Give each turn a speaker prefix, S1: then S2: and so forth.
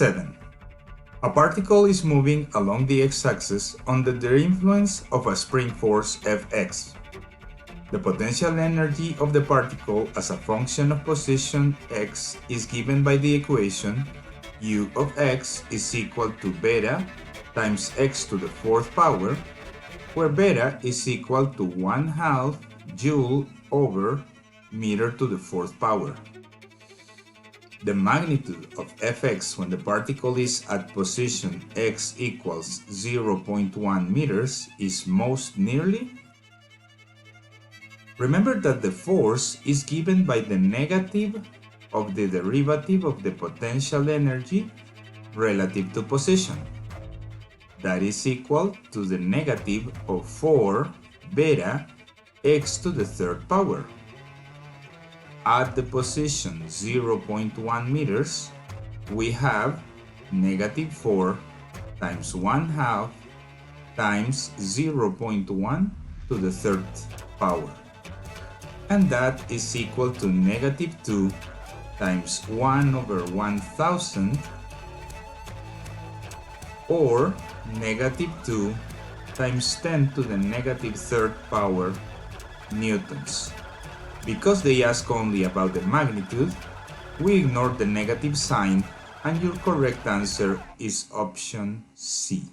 S1: 7. A particle is moving along the x-axis under the influence of a spring force Fx. The potential energy of the particle as a function of position x is given by the equation u of x is equal to beta times x to the fourth power, where beta is equal to 1/2 joule over meter to the fourth power. The magnitude of Fx when the particle is at position x equals 0.1 meters is most nearly. Remember that the force is given by the negative of the derivative of the potential energy relative to position. That is equal to the negative of 4 beta x to the third power. At the position 0.1 meters, we have negative 4 times 1/2 times 0.1 to the third power. And that is equal to negative 2 times 1 over 1000, or negative 2 times 10 to the negative third power newtons. Because they ask only about the magnitude, we ignore the negative sign, and your correct answer is option C.